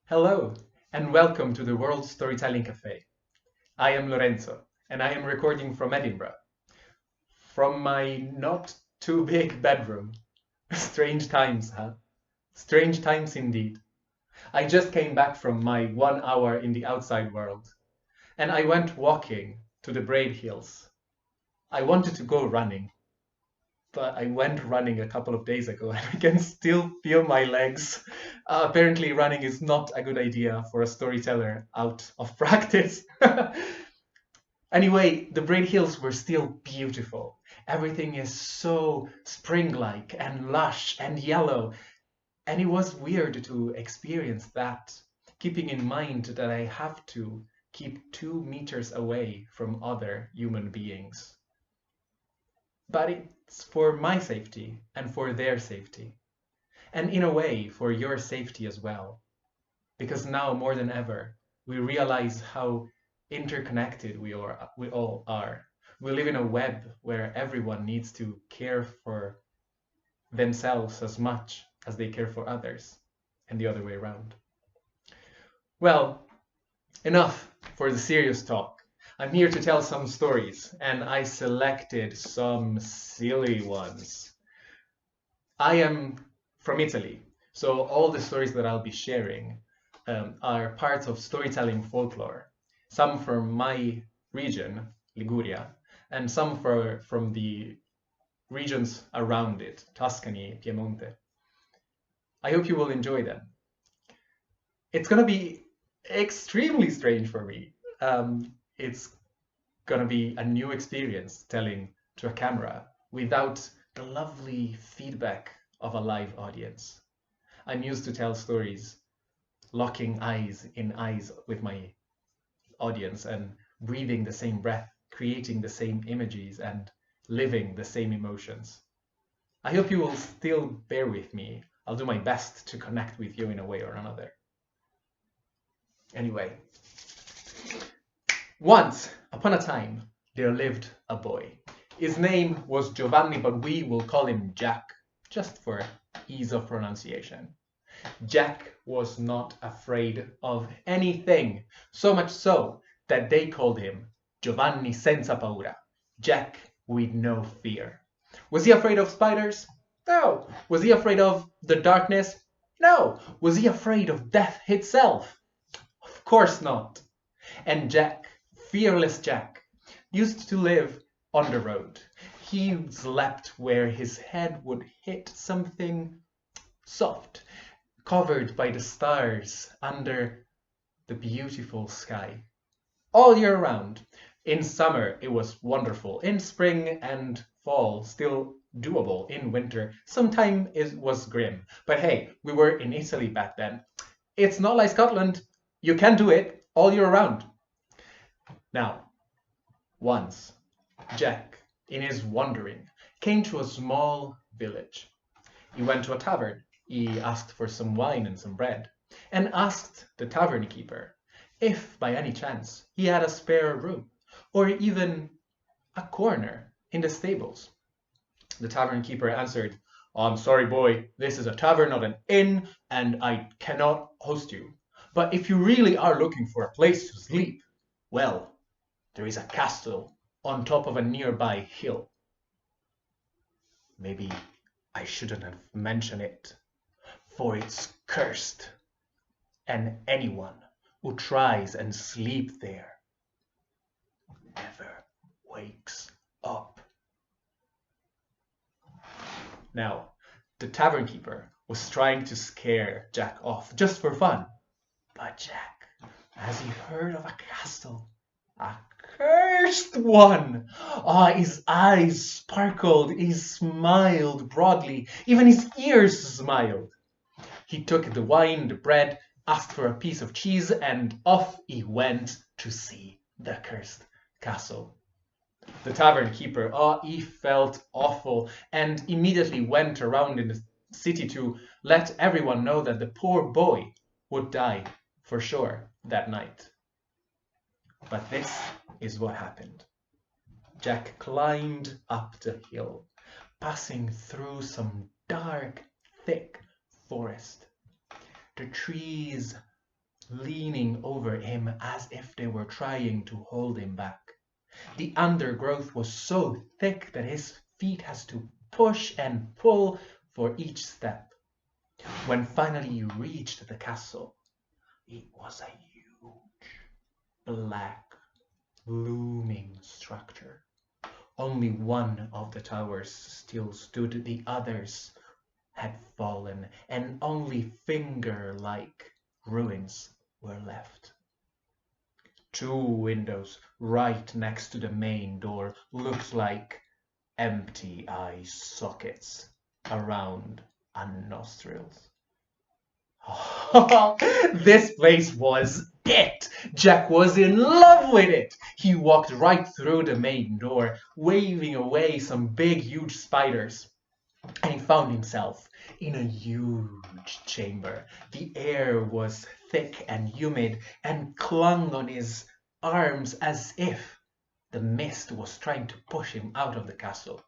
Hello, and welcome to the World Storytelling Café. I am Lorenzo, and I am recording from Edinburgh, from my not too big bedroom. Strange times, huh? Strange times indeed. I just came back from my 1 hour in the outside world, and I went walking to the Braid Hills. I wanted to go running, but I went running a couple of days ago and I can still feel my legs. Apparently, running is not a good idea for a storyteller out of practice. Anyway, the Braid Hills were still beautiful. Everything is so spring-like and lush and yellow. And it was weird to experience that, keeping in mind that I have to keep 2 meters away from other human beings. But it's for my safety and for their safety. And in a way, for your safety as well. Because now more than ever, we realize how interconnected we all are. We live in a web where everyone needs to care for themselves as much as they care for others, and the other way around. Well, enough for the serious talk. I'm here to tell some stories, and I selected some silly ones. I am from Italy, so all the stories that I'll be sharing are part of storytelling folklore. Some from my region, Liguria, and some from the regions around it, Tuscany, Piemonte. I hope you will enjoy them. It's going to be extremely strange for me. It's going to be a new experience telling to a camera without the lovely feedback of a live audience. I'm used to tell stories locking eyes in eyes with my audience and breathing the same breath, creating the same images and living the same emotions. I hope you will still bear with me. I'll do my best to connect with you in a way or another. Anyway, once upon a time, there lived a boy. His name was Giovanni, but we will call him Jack, just for ease of pronunciation. Jack was not afraid of anything, so much so that they called him Giovanni senza paura, Jack with no fear. Was he afraid of spiders? No. Was he afraid of the darkness? No. Was he afraid of death itself? Of course not. And Jack, fearless Jack, used to live on the road. He slept where his head would hit something soft, covered by the stars under the beautiful sky. All year round. In summer, it was wonderful. In spring and fall, still doable. In winter, sometimes it was grim. But hey, we were in Italy back then. It's not like Scotland. You can do it all year round. Now, once, Jack, in his wandering, came to a small village. He went to a tavern. He asked for some wine and some bread, and asked the tavern keeper if, by any chance, he had a spare room, or even a corner in the stables. The tavern keeper answered, "I'm sorry, boy, this is a tavern, not an inn, and I cannot host you. But if you really are looking for a place to sleep, well, there is a castle on top of a nearby hill." Maybe I shouldn't have mentioned it, for it's cursed, and anyone who tries and sleeps there never wakes up. Now, the tavern keeper was trying to scare Jack off just for fun, but Jack, as he heard of a castle, a cursed one, his eyes sparkled, he smiled broadly, even his ears smiled. He took the wine, the bread, asked for a piece of cheese, and off he went to see the cursed castle. The tavern keeper, he felt awful and immediately went around in the city to let everyone know that the poor boy would die for sure that night. But this is what happened. Jack climbed up the hill, passing through some dark, thick forest. The trees leaning over him as if they were trying to hold him back. The undergrowth was so thick that his feet had to push and pull for each step. When finally he reached the castle, it was a huge, black, looming structure. Only one of the towers still stood, the others had fallen, and only finger-like ruins were left. 2 windows right next to the main door looked like empty eye sockets around a nostrils. This place was it! Jack was in love with it! He walked right through the main door, waving away some big, huge spiders. And he found himself in a huge chamber. The air was thick and humid and clung on his arms as if the mist was trying to push him out of the castle.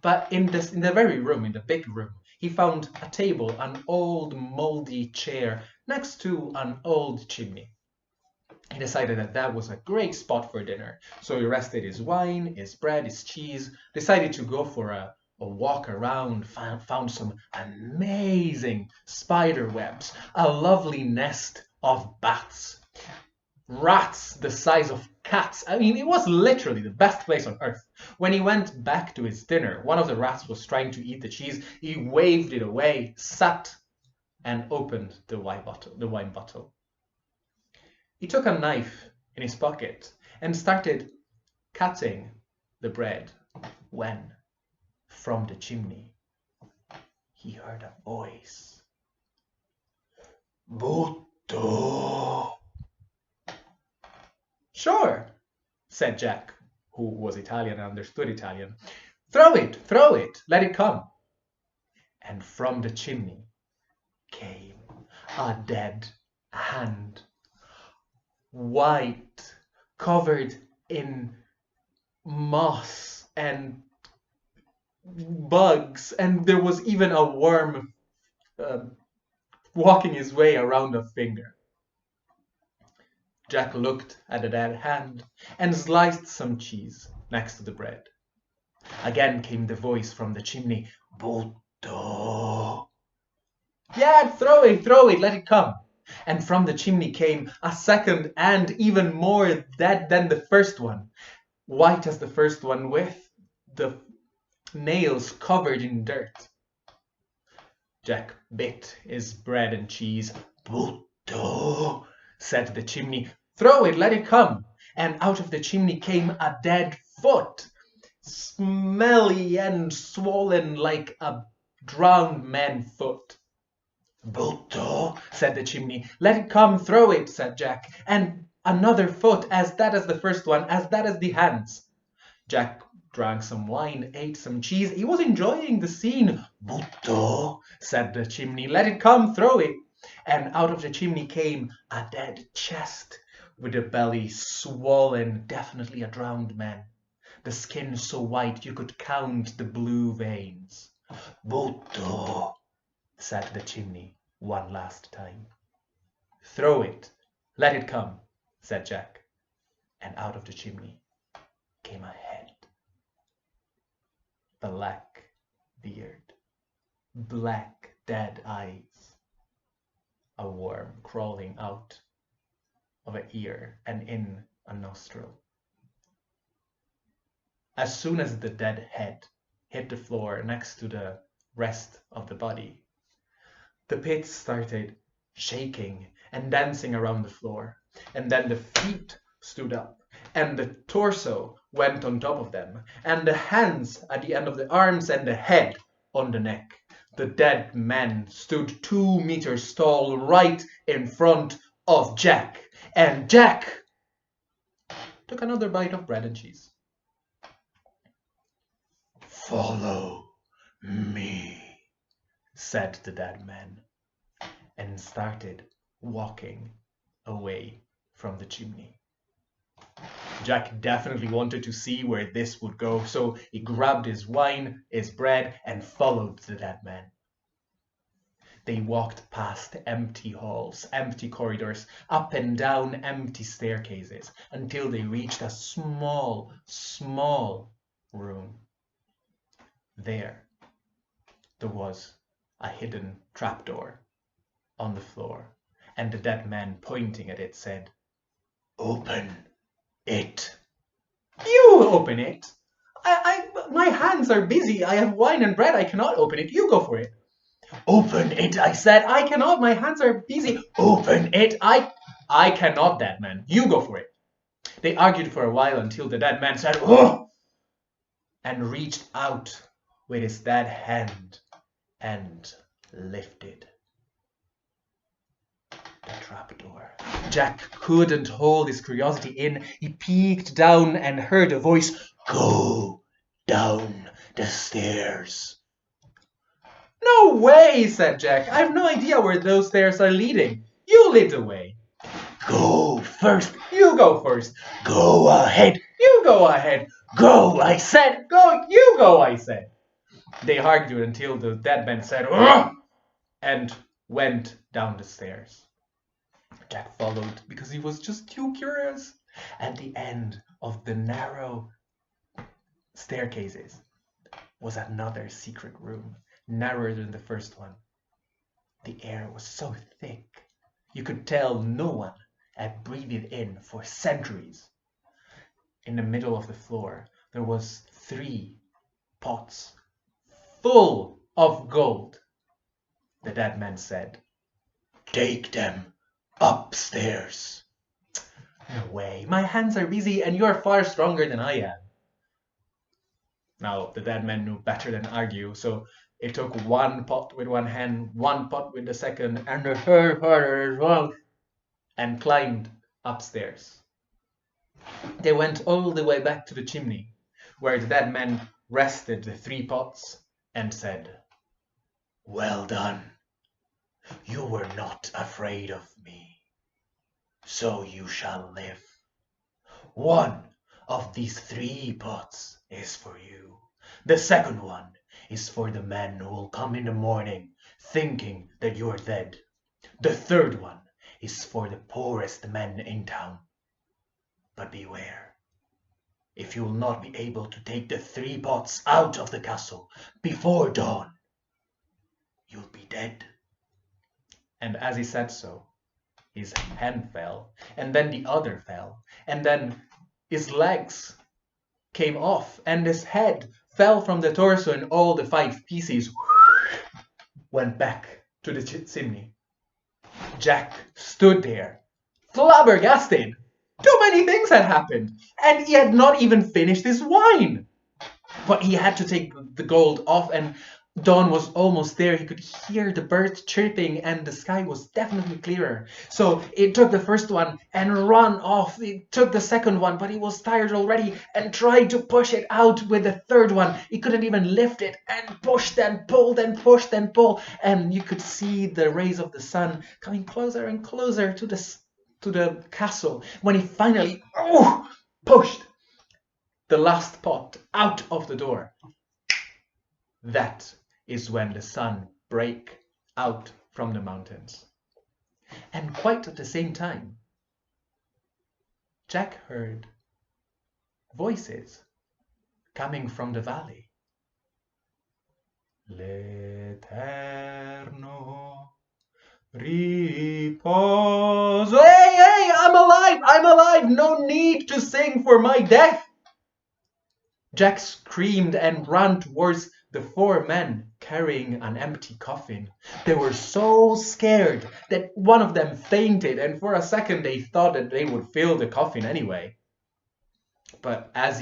But in the very room, in the big room, he found a table, an old moldy chair next to an old chimney. He decided that that was a great spot for dinner. So he rested his wine, his bread, his cheese, decided to go for a walk around, found some amazing spider webs, a lovely nest of bats, rats the size of cats. I mean, it was literally the best place on earth. When he went back to his dinner, one of the rats was trying to eat the cheese. He waved it away, sat, and opened the wine bottle. He took a knife in his pocket and started cutting the bread when, from the chimney, he heard a voice. Butto! Sure, said Jack, who was Italian and understood Italian. Throw it, let it come. And from the chimney came a dead hand, white, covered in moss and bugs, and there was even a worm walking his way around a finger. Jack looked at the dead hand and sliced some cheese next to the bread. Again came the voice from the chimney. Butto! Yeah, throw it, let it come. And from the chimney came a second and even more dead than the first one, white as the first one, with the nails covered in dirt. Jack bit his bread and cheese. Butto! Said the chimney. Throw it, let it come. And out of the chimney came a dead foot, smelly and swollen like a drowned man's foot. Butto, said the chimney. Let it come, throw it, said Jack. And another foot, as that as the first one, as that as the hands. Jack drank some wine, ate some cheese. He was enjoying the scene. Butto, said the chimney. Let it come, throw it. And out of the chimney came a dead chest with the belly swollen, definitely a drowned man. The skin so white you could count the blue veins. Butto, said the chimney one last time. Throw it, let it come, said Jack. And out of the chimney came a head. Black beard, black dead eyes. A worm crawling out of an ear and in a nostril. As soon as the dead head hit the floor next to the rest of the body, the pit started shaking and dancing around the floor, and then the feet stood up, and the torso went on top of them, and the hands at the end of the arms, and the head on the neck. The dead man stood 2 meters tall right in front of Jack, and Jack took another bite of bread and cheese. Follow me, said the dead man, and started walking away from the chimney. Jack definitely wanted to see where this would go, so he grabbed his wine, his bread, and followed the dead man. They walked past empty halls, empty corridors, up and down empty staircases, until they reached a small, small room. There was a hidden trapdoor on the floor, and the dead man, pointing at it, said, "Open it." "You open it? My hands are busy. I have wine and bread. I cannot open it. You go for it." "Open it, I said. I cannot. My hands are busy." "Open it." I cannot, dead man. You go for it." They argued for a while until the dead man said, "Oh!" and reached out with his dead hand and lifted the trapdoor. Jack couldn't hold his curiosity in. He peeked down and heard a voice, "Go down the stairs." "No way," said Jack. "I have no idea where those stairs are leading. You lead the way." "Go first." "You go first." "Go ahead." "You go ahead." "Go, I said." "Go, you go, I said." They argued until the dead man said, "Ugh!" and went down the stairs. Jack followed because he was just too curious. At the end of the narrow staircases was another secret room, narrower than the first one. The air was so thick, you could tell no one had breathed it in for centuries. In the middle of the floor, there was 3 pots full of gold. The dead man said, "Take them upstairs." "No way. My hands are busy and you're far stronger than I am." Now, the dead man knew better than argue, so it took 1 pot with one hand, 1 pot with the second, and the third pot as well, and climbed upstairs. They went all the way back to the chimney, where the dead man rested the 3 pots and said, "Well done. You were not afraid of me, so you shall live. 1 of these 3 pots is for you. The second one is for the men who will come in the morning thinking that you are dead. The third one is for the poorest men in town. But beware. If you will not be able to take the 3 pots out of the castle before dawn, you'll be dead." And as he said so, his hand fell, and then the other fell, and then his legs came off, and his head fell from the torso, and all the 5 pieces went back to the chimney. Jack stood there, flabbergasted. Too many things had happened, and he had not even finished his wine. But he had to take the gold off, and dawn was almost there. He could hear the birds chirping, and the sky was definitely clearer. So it took the first one and ran off. It took the second one, but he was tired already and tried to push it out with the third one. He couldn't even lift it, and pushed and pulled and pushed and pulled. And you could see the rays of the sun coming closer and closer to the castle when he finally pushed the last pot out of the door. That is when the sun break out from the mountains. And quite at the same time, Jack heard voices coming from the valley. L'eterno riposo. Hey, I'm alive, no need to sing for my death. Jack screamed and ran towards the 4 men carrying an empty coffin. They were so scared that one of them fainted, and for a second they thought that they would fill the coffin anyway. But as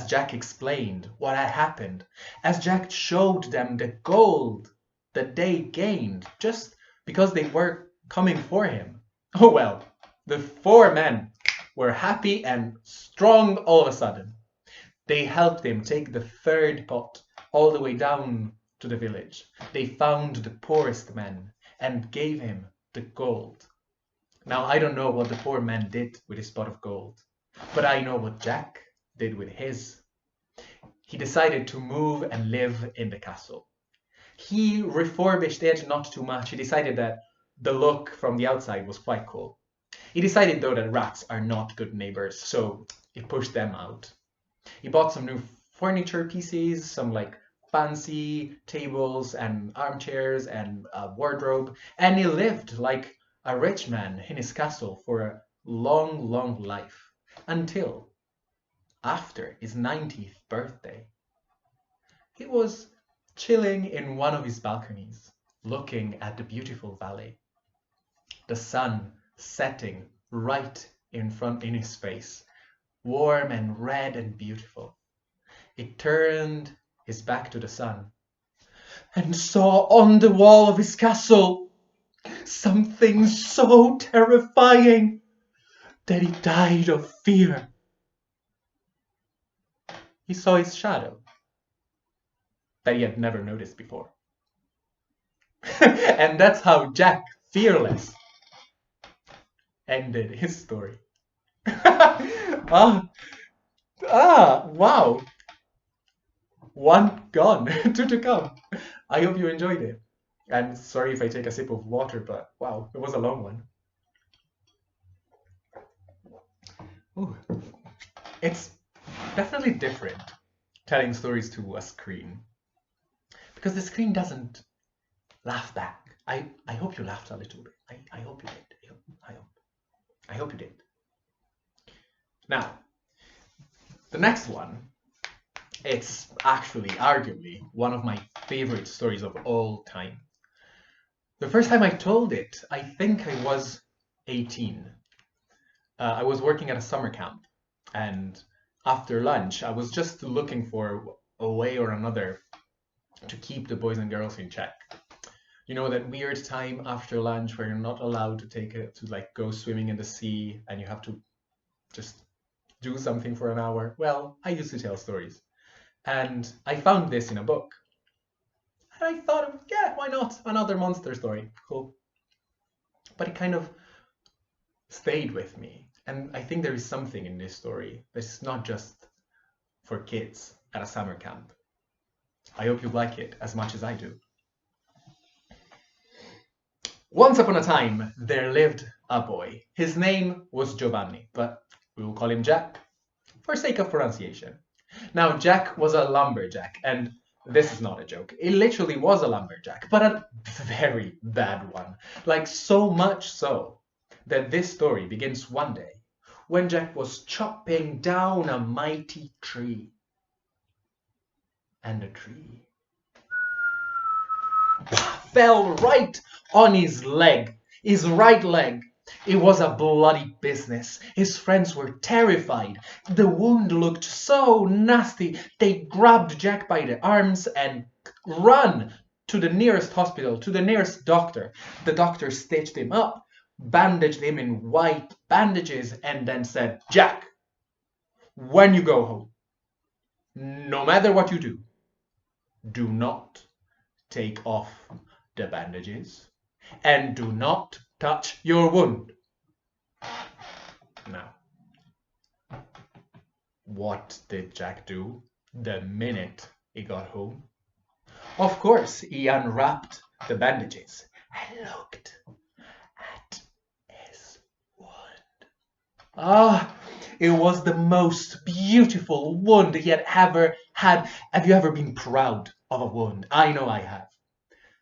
Jack explained what had happened, as Jack showed them the gold that they gained just because they were coming for him, oh well, the 4 men were happy and strong all of a sudden. They helped him take the 3rd pot all the way down to the village. They found the poorest man and gave him the gold. Now, I don't know what the poor man did with his pot of gold, but I know what Jack did with his. He decided to move and live in the castle. He refurbished it, not too much. He decided that the look from the outside was quite cool. He decided, though, that rats are not good neighbors, so he pushed them out. He bought some new furniture pieces, some like fancy tables and armchairs and a wardrobe, and he lived like a rich man in his castle for a long, long life, until after his 90th birthday. He was chilling in one of his balconies, looking at the beautiful valley. The sun setting right in his face, warm and red and beautiful. He turned his back to the sun and saw on the wall of his castle something so terrifying that he died of fear. He saw his shadow that he had never noticed before. And that's how Jack, fearless, ended his story. Wow. One gone, two to come. I hope you enjoyed it. And sorry if I take a sip of water, but wow, it was a long one. Ooh. It's definitely different telling stories to a screen, because the screen doesn't laugh back. I hope you laughed a little bit. I hope you did. I hope you did. Now, the next one, it's actually, arguably, one of my favorite stories of all time. The first time I told it, I think I was 18. I was working at a summer camp, and after lunch, I was just looking for a way or another to keep the boys and girls in check. You know, that weird time after lunch where you're not allowed to take it to like go swimming in the sea and you have to just do something for an hour. Well, I used to tell stories, and I found this in a book. And I thought, yeah, why not? Another monster story. Cool. But it kind of stayed with me. And I think there is something in this story that's not just for kids at a summer camp. I hope you like it as much as I do. Once upon a time, there lived a boy. His name was Giovanni, but we will call him Jack for sake of pronunciation. Now, Jack was a lumberjack, and this is not a joke. It literally was a lumberjack, but a very bad one. Like, so much so that this story begins one day when Jack was chopping down a mighty tree. And the tree fell right on his leg, his right leg. It was a bloody business. His friends were terrified. The wound looked so nasty. They grabbed Jack by the arms and ran to the nearest hospital, to the nearest doctor. The doctor stitched him up, bandaged him in white bandages, and then said, "Jack, when you go home, no matter what you do not take off the bandages and do not touch your wound." Now, what did Jack do the minute he got home? Of course, he unwrapped the bandages and looked at his wound. It was the most beautiful wound he had ever had. Have you ever been proud of a wound? I know I have.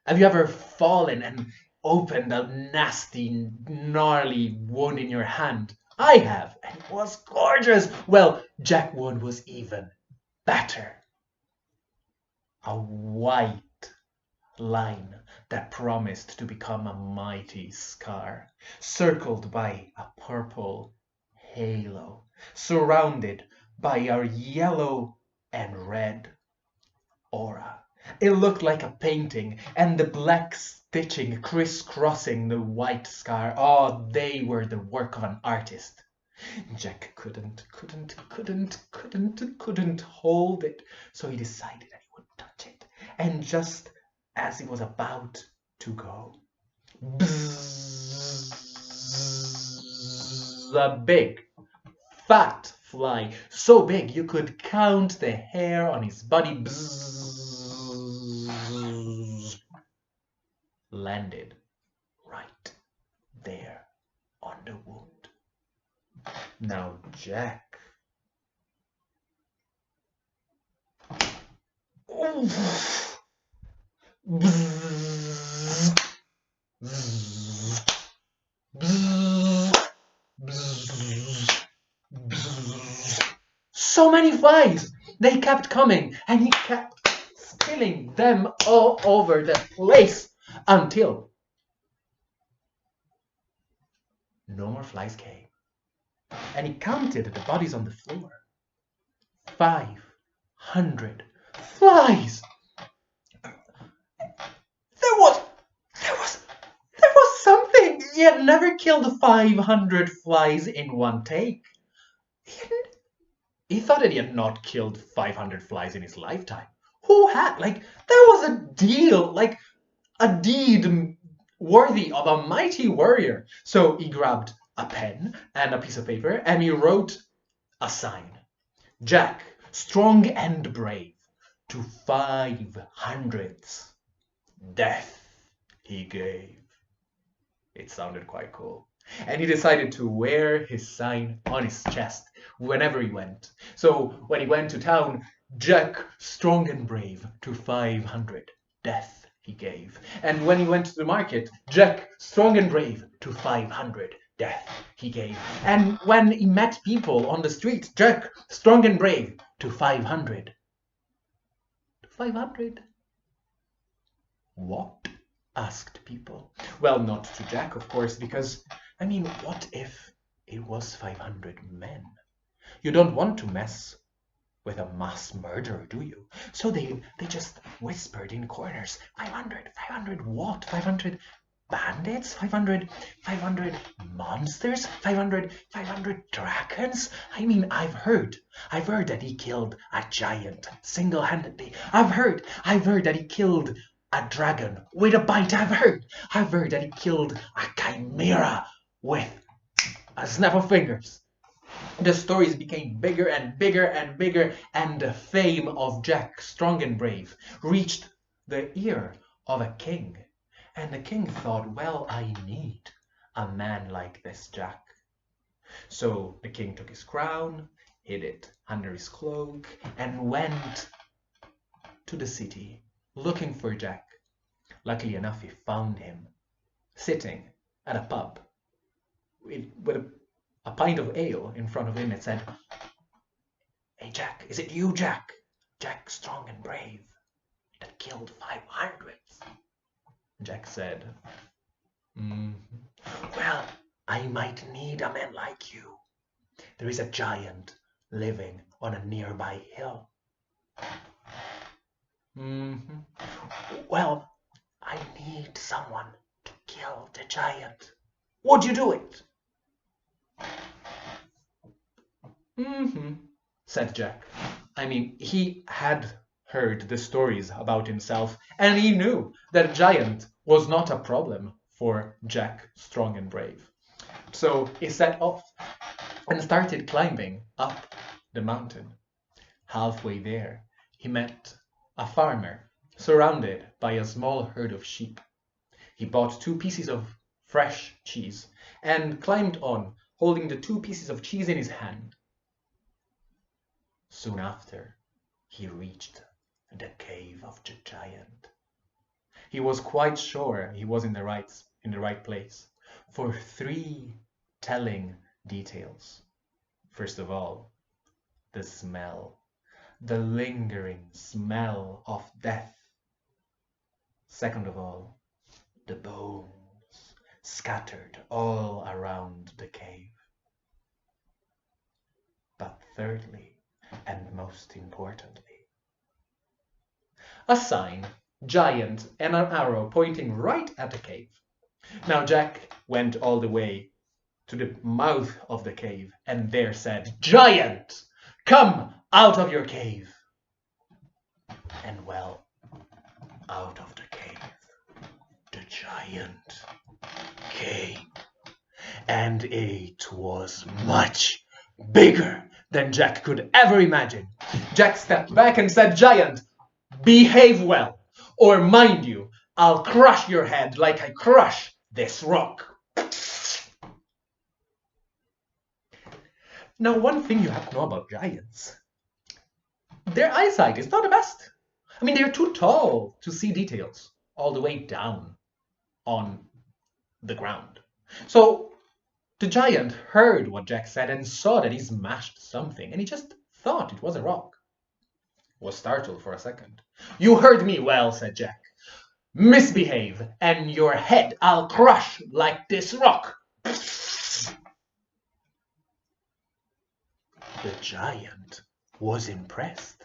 Have you ever fallen and opened a nasty, gnarly wound in your hand? I have, and it was gorgeous. Well, Jack's wound was even better. A white line that promised to become a mighty scar, circled by a purple halo, surrounded by a yellow and red aura. It looked like a painting, and the black stitching crisscrossing the white scar, they were the work of an artist. Jack couldn't hold it, so he decided that he would touch it. And just as he was about to go, bzzz, a big, fat fly, so big you could count the hair on his body, bzzz, landed right there on the wound. Now Jack... Oof. Bzzz. Bzzz. Bzzz. Bzzz. Bzzz. So many flies! They kept coming, and he kept spilling them all over the place until no more flies came. And he counted the bodies on the floor. 500 flies! There was something. He had never killed 500 flies in one take. He thought that he had not killed 500 flies in his lifetime. Who had? Like, there was a deal, like a deed worthy of a mighty warrior. So he grabbed a pen and a piece of paper and he wrote a sign. Jack, strong and brave, to 500s. Death he gave. It sounded quite cool. And he decided to wear his sign on his chest whenever he went. So when he went to town, Jack, strong and brave, to 500, death he gave. And when he went to the market, Jack, strong and brave, to 500, death he gave. And when he met people on the street, Jack, strong and brave, to 500. To 500? What? Asked people. Well, not to Jack, of course, because, I mean, what if it was 500 men? You don't want to mess with a mass murderer, do you? So they just whispered in corners, 500 what? 500 bandits? 500 monsters? 500 dragons? I mean, I've heard that he killed a giant single-handedly. I've heard that he killed a dragon with a bite. I've heard that he killed a chimera with a snap of fingers. The stories became bigger and bigger and bigger, and the fame of Jack, strong and brave, reached the ear of a king. And the king thought, well, I need a man like this Jack. So the king took his crown, hid it under his cloak, and went to the city looking for Jack. Luckily enough, he found him sitting at a pub with a pint of ale in front of him and said, "Hey Jack, is it you, Jack? Jack, strong and brave, that killed 500. Jack said, well, I might need a man like you. There is a giant living on a nearby hill. Well, I need someone to kill the giant. Would you do it?" Said Jack. I mean, he had heard the stories about himself, and he knew that a giant was not a problem for Jack, strong and brave. So he set off and started climbing up the mountain. Halfway there, he met a farmer surrounded by a small herd of sheep. He bought 2 pieces of fresh cheese and climbed on, holding the 2 pieces of cheese in his hand. Soon after, he reached the cave of the giant. He was quite sure he was in the right place for 3 telling details. First of all, the smell, the lingering smell of death. Second of all, the bones scattered all around the cave. But thirdly, and most importantly, a sign, giant, and an arrow pointing right at the cave. Now Jack went all the way to the mouth of the cave and there said, "Giant, come out of your cave." And well, out of the cave, the giant came, and it was much bigger than Jack could ever imagine. Jack stepped back and said, "Giant, behave well, or mind you, I'll crush your head like I crush this rock. Now, one thing you have to know about giants, their eyesight is not the best. I mean, they're too tall to see details all the way down on the ground. So the giant heard what Jack said and saw that he smashed something, and he just thought it was a rock. Was startled for a second. You heard me well, said Jack. Misbehave, and your head I'll crush like this rock. The giant was impressed.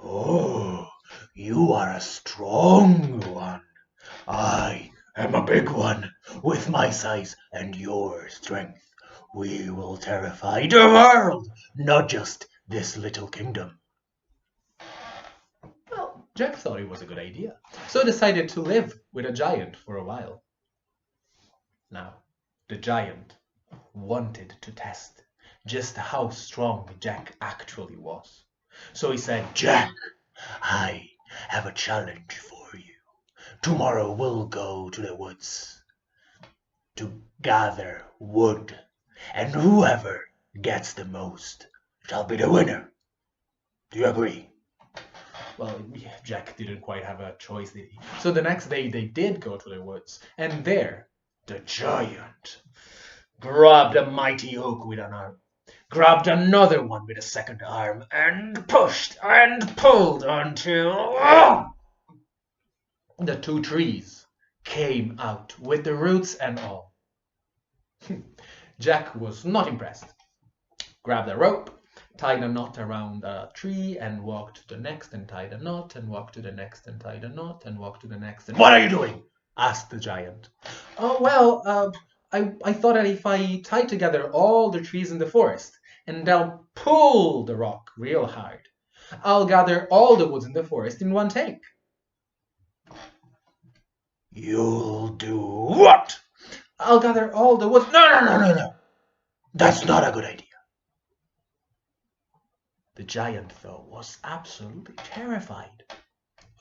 Oh, you are a strong one. I am a big one. With my size and your strength, we will terrify the world, not just this little kingdom. Well, Jack thought it was a good idea, so decided to live with a giant for a while. Now, the giant wanted to test just how strong Jack actually was. So he said, Jack, I have a challenge for you. Tomorrow we'll go to the woods to gather wood, and whoever gets the most shall be the winner. Do you agree? Well, Jack didn't quite have a choice, did he? So the next day they did go to the woods, and there the giant grabbed a mighty oak with an arm, grabbed another one with a second arm, and pushed and pulled until the two trees came out with the roots and all. Jack was not impressed. Grabbed a rope, tied a knot around a tree, and walked to the next and tied a knot, and walked to the next and tied a knot, and walked to the next. And what are you doing? Asked the giant. Oh, well, I thought that if I tie together all the trees in the forest and I'll pull the rock real hard, I'll gather all the woods in the forest in one take. You'll do what? I'll gather all the woods. No. That's not a good idea. The giant, though, was absolutely terrified.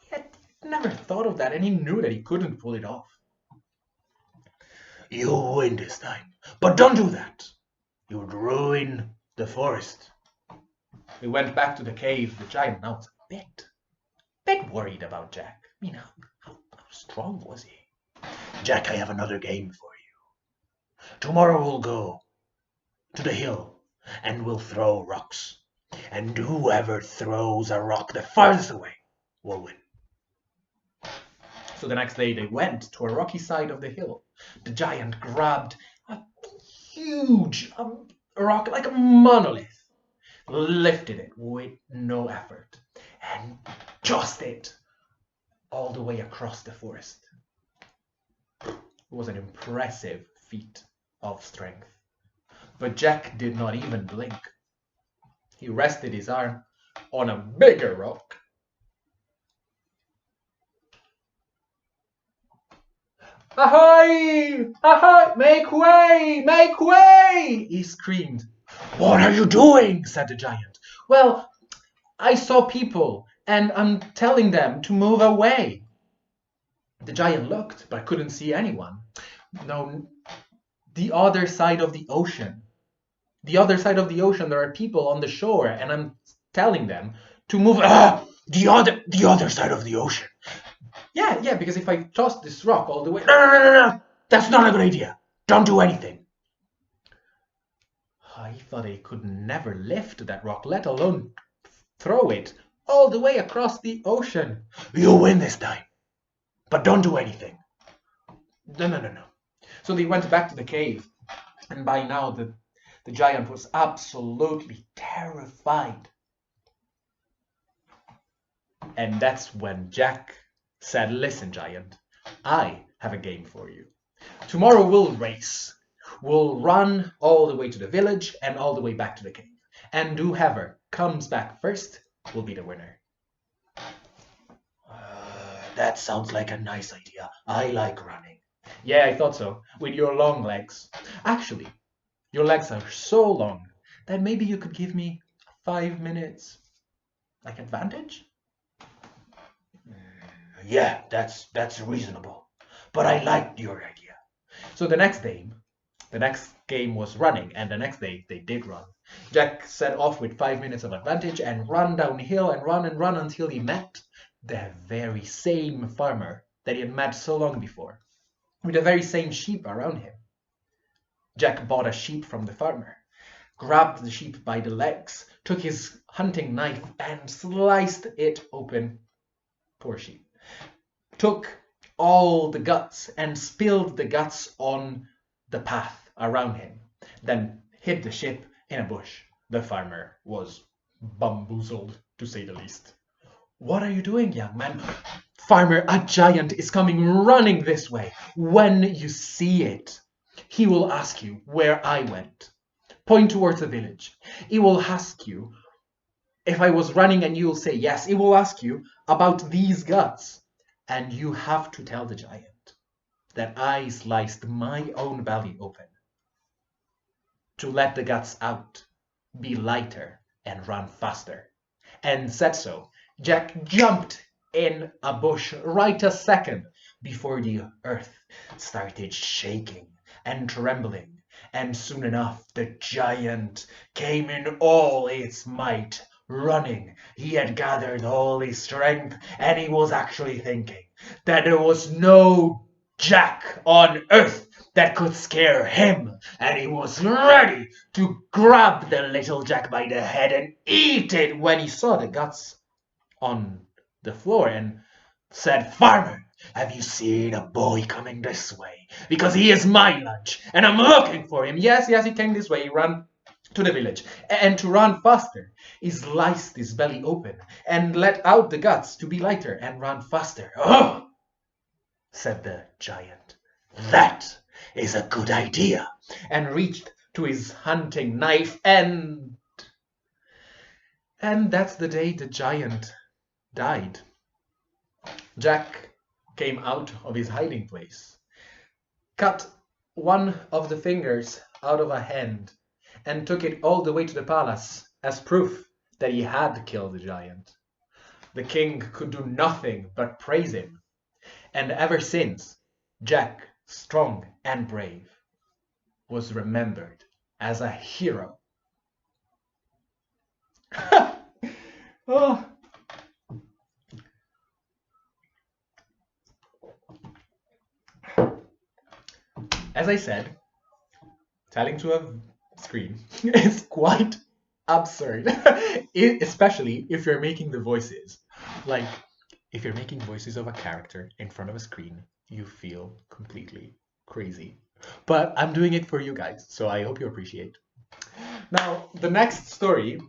He had never thought of that, and he knew that he couldn't pull it off. You'll win this time, but don't do that. You would ruin the forest. We went back to the cave. The giant now was a bit worried about Jack. I mean, how strong was he? Jack, I have another game for you. Tomorrow we'll go to the hill and we'll throw rocks. And whoever throws a rock the farthest away will win. So the next day they went to a rocky side of the hill. The giant grabbed a huge rock like a monolith, lifted it with no effort, and tossed it all the way across the forest. It was an impressive feat of strength. But Jack did not even blink. He rested his arm on a bigger rock. Ahoy! Ahoy! Make way! Make way! He screamed. What are you doing? Said the giant. Well, I saw people and I'm telling them to move away. The giant looked but couldn't see anyone. No, the other side of the ocean. The other side of the ocean, there are people on the shore, and I'm telling them to move. The other side of the ocean. Yeah, because if I toss this rock all the way, no, that's not a good idea. Don't do anything. I thought I could never lift that rock, let alone throw it all the way across the ocean. You win this time, but don't do anything. No. So they went back to the cave, and by now the giant was absolutely terrified. And that's when Jack said, listen, giant, I have a game for you. Tomorrow we'll race. We'll run all the way to the village and all the way back to the cave. And whoever comes back first will be the winner. That sounds like a nice idea. I like running. Yeah, I thought so. With your long legs. Actually, your legs are so long that maybe you could give me 5 minutes, like advantage? Yeah, that's reasonable. But I liked your idea. So the next game was running, and the next day they did run. Jack set off with 5 minutes of advantage and run downhill and run until he met the very same farmer that he had met so long before, with the very same sheep around him. Jack bought a sheep from the farmer, grabbed the sheep by the legs, took his hunting knife and sliced it open. Poor sheep. Took all the guts and spilled the guts on the path around him, then hid the sheep in a bush. The farmer was bamboozled, to say the least. What are you doing, young man? Farmer, a giant is coming running this way. When you see it, he will ask you where I went. Point towards the village. He will ask you if I was running, and you'll say yes. He will ask you about these guts, and you have to tell the giant that I sliced my own belly open to let the guts out, be lighter, and run faster. And said so. Jack jumped in a bush right a second before the earth started shaking and trembling, and soon enough the giant came in all its might, running. He had gathered all his strength, and he was actually thinking that there was no Jack on earth that could scare him, and he was ready to grab the little Jack by the head and eat it when he saw the guts on the floor and said, "Farmer, have you seen a boy coming this way? Because he is my lunch, and I'm looking for him." Yes, he came this way. He ran to the village, and to run faster, he sliced his belly open and let out the guts to be lighter and run faster. "Oh," said the giant, "that is a good idea," and reached to his hunting knife, and that's the day the giant died. Jack came out of his hiding place, cut one of the fingers out of a hand, and took it all the way to the palace as proof that he had killed the giant. The king could do nothing but praise him, and ever since, Jack, strong and brave, was remembered as a hero. Oh. As I said, telling to a screen is quite absurd, especially if you're making the voices. Like, if you're making voices of a character in front of a screen, you feel completely crazy. But I'm doing it for you guys, so I hope you appreciate. Now, the next story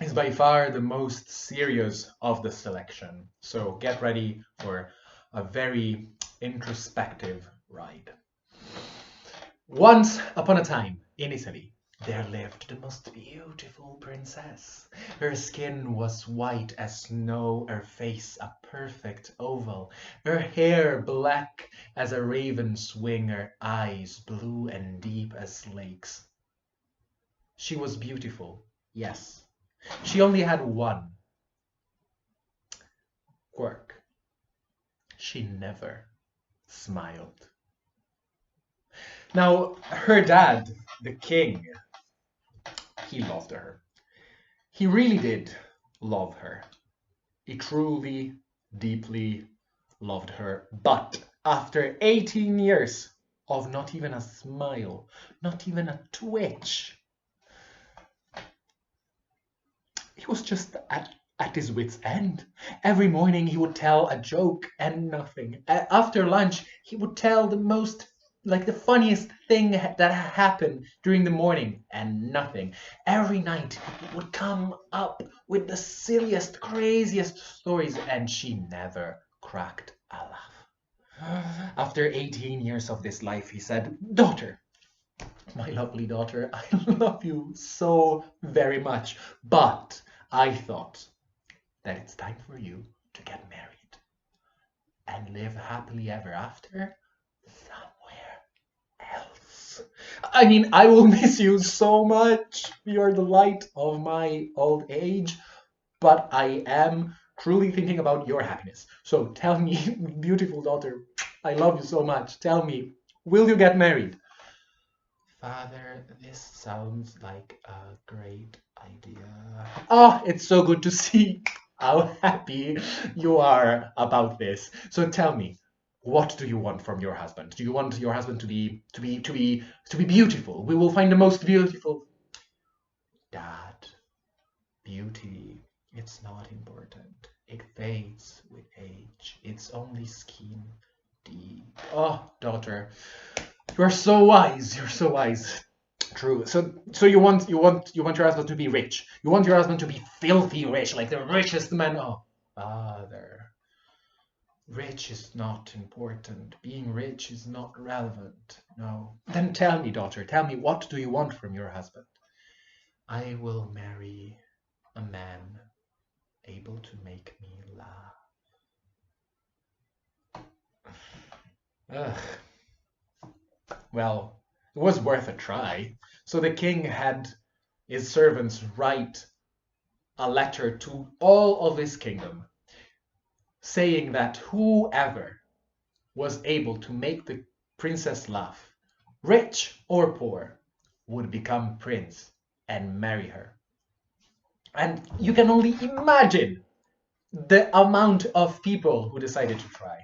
is by far the most serious of the selection, so get ready for a very introspective ride. Once upon a time, in Italy, there lived the most beautiful princess. Her skin was white as snow, her face a perfect oval, her hair black as a raven's wing, her eyes blue and deep as lakes. She was beautiful, yes. She only had one quirk. She never smiled. Now, her dad, the king, he loved her. He really did love her. He truly, deeply loved her. But after 18 years of not even a smile, not even a twitch, he was just at his wit's end. Every morning he would tell a joke and nothing. After lunch, he would tell the funniest thing that happened during the morning, and nothing. Every night he would come up with the silliest, craziest stories, and she never cracked a laugh. After 18 years of this life, he said, "Daughter, my lovely daughter, I love you so very much, but I thought that it's time for you to get married and live happily ever after somewhere else. I mean, I will miss you so much. You're the light of my old age, but I am truly thinking about your happiness. So tell me, beautiful daughter, I love you so much. Tell me, will you get married? Father, this sounds like a great idea. Oh, it's so good to see how happy you are about this. So tell me, what do you want from your husband? Do you want your husband to be beautiful? We will find the most beautiful. Dad, beauty, it's not important. It fades with age. It's only skin deep. Oh, daughter, you're so wise. You're so wise. True. So you want your husband to be rich. You want your husband to be filthy rich, like the richest man. Oh, father. Rich is not important. Being rich is not relevant. No. Then tell me, daughter, tell me, what do you want from your husband? I will marry a man able to make me laugh. Ugh. Well, it was worth a try. So the king had his servants write a letter to all of his kingdom, saying that whoever was able to make the princess laugh, rich or poor, would become prince and marry her. And you can only imagine the amount of people who decided to try.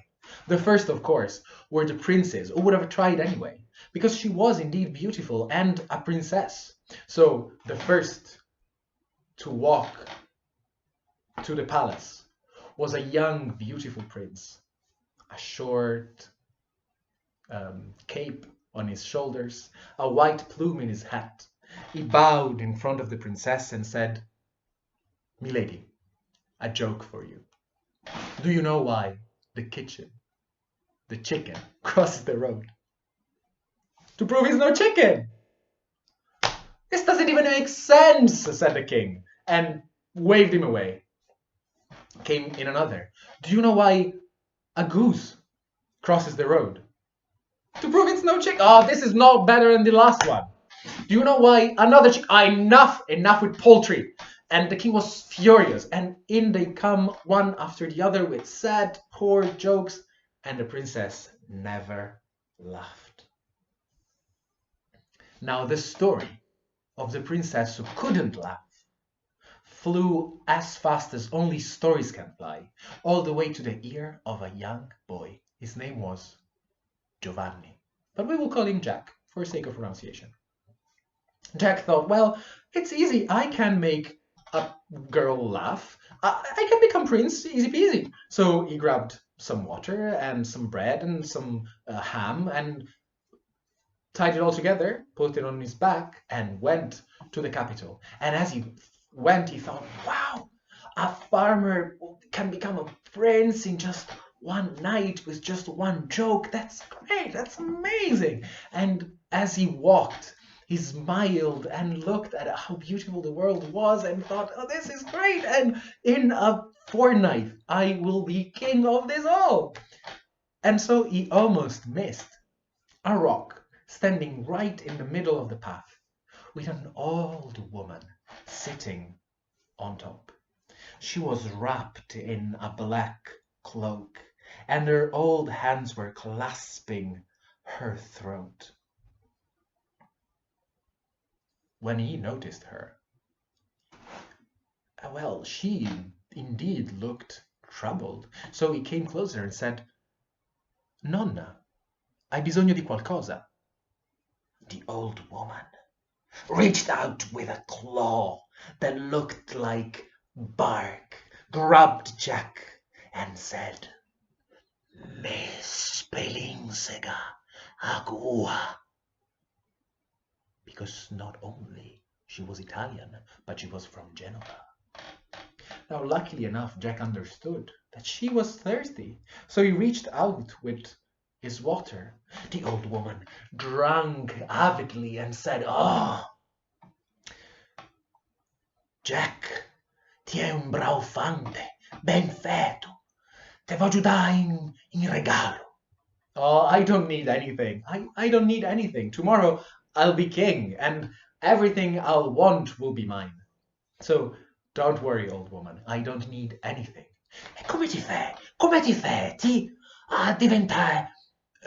The first, of course, were the princes, who would have tried anyway, because she was indeed beautiful and a princess. So the first to walk to the palace was a young, beautiful prince, a short cape on his shoulders, a white plume in his hat. He bowed in front of the princess and said, "Milady, a joke for you. Do you know why the chicken, crosses the road? To prove he's no chicken." "This doesn't even make sense," said the king, and waved him away. Came in another. "Do you know why a goose crosses the road? To prove it's no chicken." "Oh, this is not better than the last one." "Do you know why another chicken?" Enough with poultry." And the king was furious, and in they come one after the other with sad, poor jokes, and the princess never laughed. Now the story of the princess who couldn't laugh flew as fast as only stories can fly, all the way to the ear of a young boy. His name was Giovanni, but we will call him Jack for sake of pronunciation. Jack thought, well, it's easy. I can make a girl laugh. I can become prince, easy peasy. So he grabbed some water and some bread and some ham and tied it all together, put it on his back, and went to the capital. And as he went, he thought, wow, a farmer can become a prince in just one night with just one joke. That's great. That's amazing. And as he walked, he smiled and looked at how beautiful the world was and thought, oh, this is great. And in a fortnight, I will be king of this all. And so he almost missed a rock standing right in the middle of the path with an old woman sitting on top. She was wrapped in a black cloak, and her old hands were clasping her throat. When he noticed her, well, she indeed looked troubled. So he came closer and said, "Nonna, hai bisogno di qualcosa?" The old woman reached out with a claw that looked like bark, grabbed Jack, and said, "Me spellinsega agua." Because not only she was Italian, but she was from Genoa. Now, luckily enough, Jack understood that she was thirsty, so he reached out with his water. The old woman drank avidly and said, "Oh, Jack, ti è un bravo fante, ben feto. Te voglio dare in regalo." "Oh, I don't need anything. I don't need anything. Tomorrow I'll be king, and everything I'll want will be mine. So don't worry, old woman. I don't need anything. E come ti fai a diventare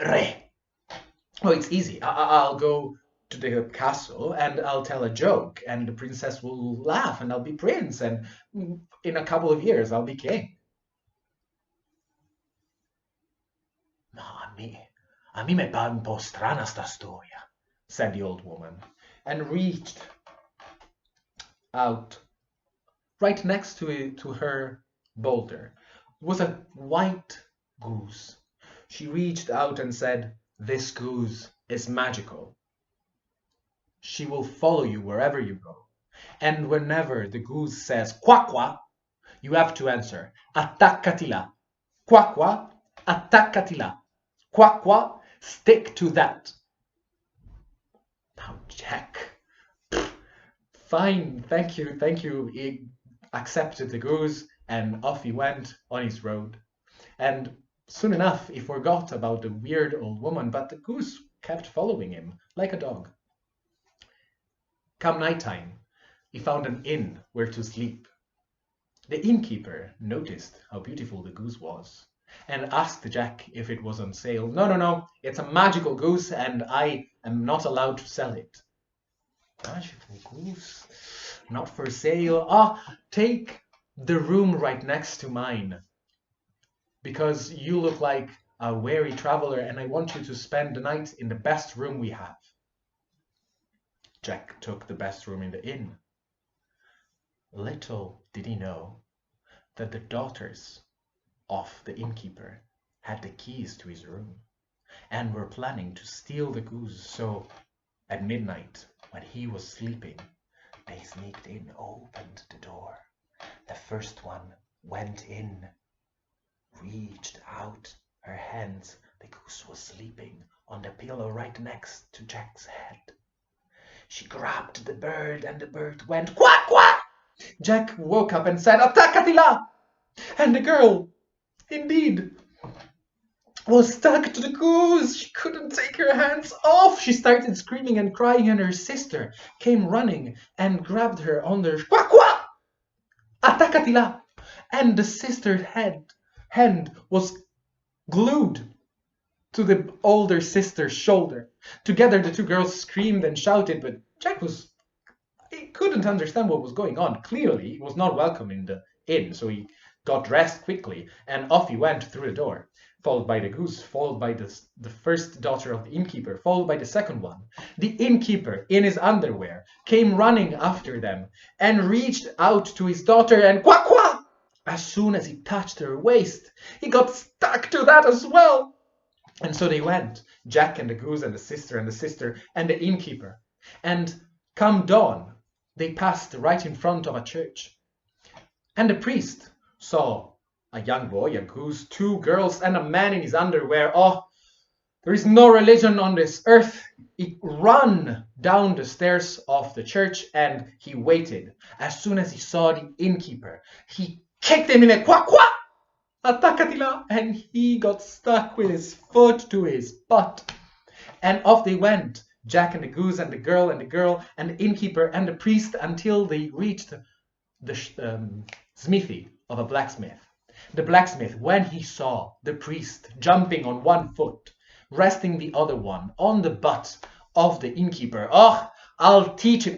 re? Oh, it's easy. I'll go to the castle and I'll tell a joke and the princess will laugh and I'll be prince and in a couple of years I'll be king. No, a me pare un po' strana sta storia, said the old woman, and reached out right next to her boulder was a white goose. She reached out and said, "This goose is magical. She will follow you wherever you go. And whenever the goose says quack quack, you have to answer attaccati là. Quack quack, attaccati là. Quack quack, stick to that." Now Jack, fine, thank you. He accepted the goose and off he went on his road. And soon enough he forgot about the weird old woman, but the goose kept following him like a dog. Come nighttime, he found an inn where to sleep. The innkeeper noticed how beautiful the goose was and asked Jack if it was on sale. No, it's a magical goose and I am not allowed to sell it. Magical goose? Not for sale. Take the room right next to mine because you look like a weary traveler and I want you to spend the night in the best room we have. Jack took the best room in the inn. Little did he know that the daughters of the innkeeper had the keys to his room and were planning to steal the goose. So at midnight, when he was sleeping, they sneaked in, opened the door. The first one went in, reached out her hands. The goose was sleeping on the pillow right next to Jack's head. She grabbed the bird and the bird went quack quack. Jack woke up and said, "Attaccati là!" And the girl, indeed, was stuck to the goose. She couldn't take her hands off. She started screaming and crying and her sister came running and grabbed her on the quack quack. Attaccati là! And the sister's hand was glued to the older sister's shoulder. Together the two girls screamed and shouted, but Jack he couldn't understand what was going on. Clearly, he was not welcome in the inn, so he got dressed quickly and off he went through the door, followed by the goose, followed by the first daughter of the innkeeper, followed by the second one. The innkeeper, in his underwear, came running after them and reached out to his daughter and quack quack. As soon as he touched her waist, he got stuck to that as well. And so they went, Jack and the goose and the sister and the innkeeper. And come dawn, they passed right in front of a church. And the priest saw a young boy, a goose, two girls, and a man in his underwear. Oh, there is no religion on this earth. He ran down the stairs of the church and he waited. As soon as he saw the innkeeper, he kicked him in the quack quack. Attaccati là, and he got stuck with his foot to his butt. And off they went, Jack and the goose and the girl and the innkeeper and the priest, until they reached the smithy of a blacksmith. The blacksmith, when he saw the priest jumping on one foot, resting the other one on the butt of the innkeeper, "Oh, I'll teach him.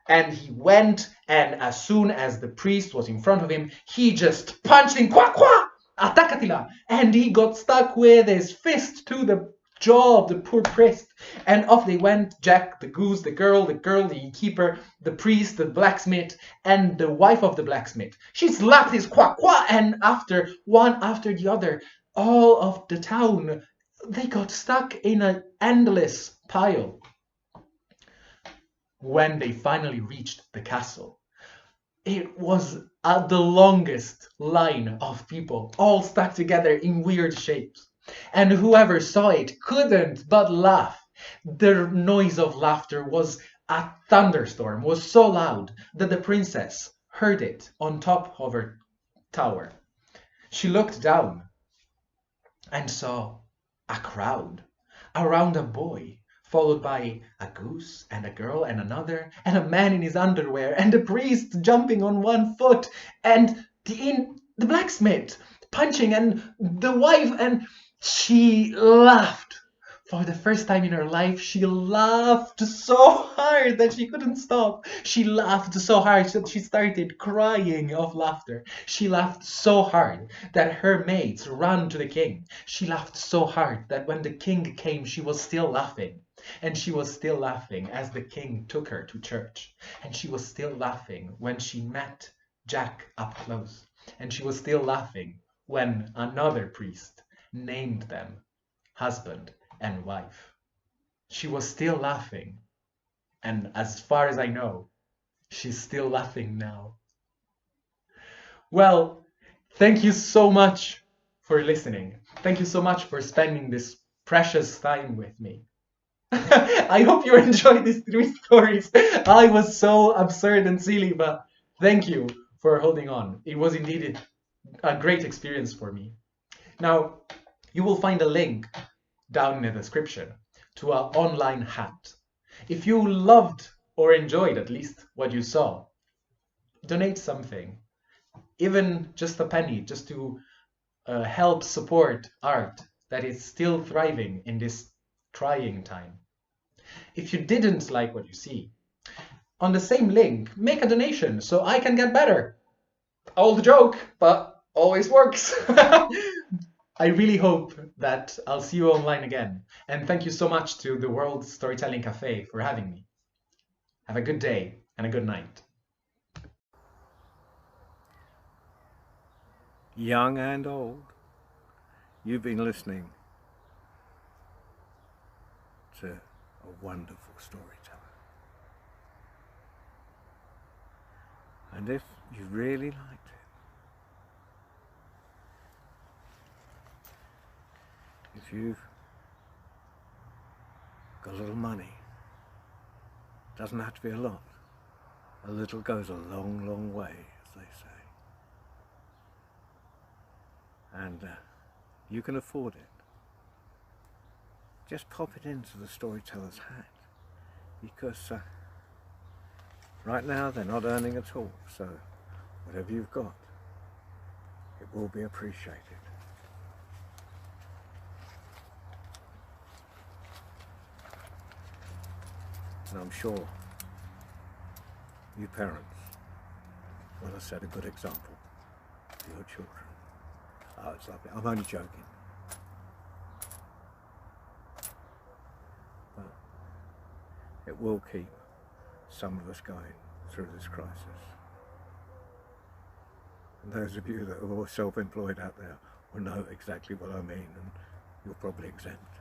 And he went, and as soon as the priest was in front of him, he just punched him, quack quack, attaccati là, and he got stuck with his fist to the jaw of the poor priest. And off they went, Jack, the goose, the girl, the innkeeper, the priest, the blacksmith, and the wife of the blacksmith. She slapped his quack quack, and one after the other, all of the town, they got stuck in an endless pile. When they finally reached the castle, it was the longest line of people, all stuck together in weird shapes. And whoever saw it couldn't but laugh. The noise of laughter was a thunderstorm, was so loud that the princess heard it on top of her tower. She looked down and saw a crowd around a boy, followed by a goose and a girl and another, and a man in his underwear, and the priest jumping on one foot, and the the blacksmith punching and the wife, and she laughed. For the first time in her life, she laughed so hard that she couldn't stop. She laughed so hard that she started crying of laughter. She laughed so hard that her maids ran to the king. She laughed so hard that when the king came, she was still laughing. And she was still laughing as the king took her to church. And she was still laughing when she met Jack up close. And she was still laughing when another priest named them husband and wife. She was still laughing, and as far as I know, she's still laughing now. Well, thank you so much for listening. Thank you so much for spending this precious time with me. I hope you enjoyed these 3 stories. I was so absurd and silly, but thank you for holding on. It was indeed a great experience for me. Now, you will find a link down in the description to our online hat. If you loved or enjoyed at least what you saw, donate something, even just a penny, just to help support art that is still thriving in this trying time. If you didn't like what you see, on the same link, make a donation so I can get better. Old joke, but always works. I really hope that I'll see you online again. And thank you so much to the World Storytelling Cafe for having me. Have a good day and a good night. Young and old, you've been listening to a wonderful storyteller. And if you really liked it, if you've got a little money, doesn't have to be a lot. A little goes a long, long way, as they say. And you can afford it. Just pop it into the storyteller's hat, because right now they're not earning at all, so whatever you've got, it will be appreciated. And I'm sure you parents will have set a good example for your children. Oh, it's lovely. I'm only joking. But it will keep some of us going through this crisis. And those of you that are self-employed out there will know exactly what I mean, and you're probably exempt.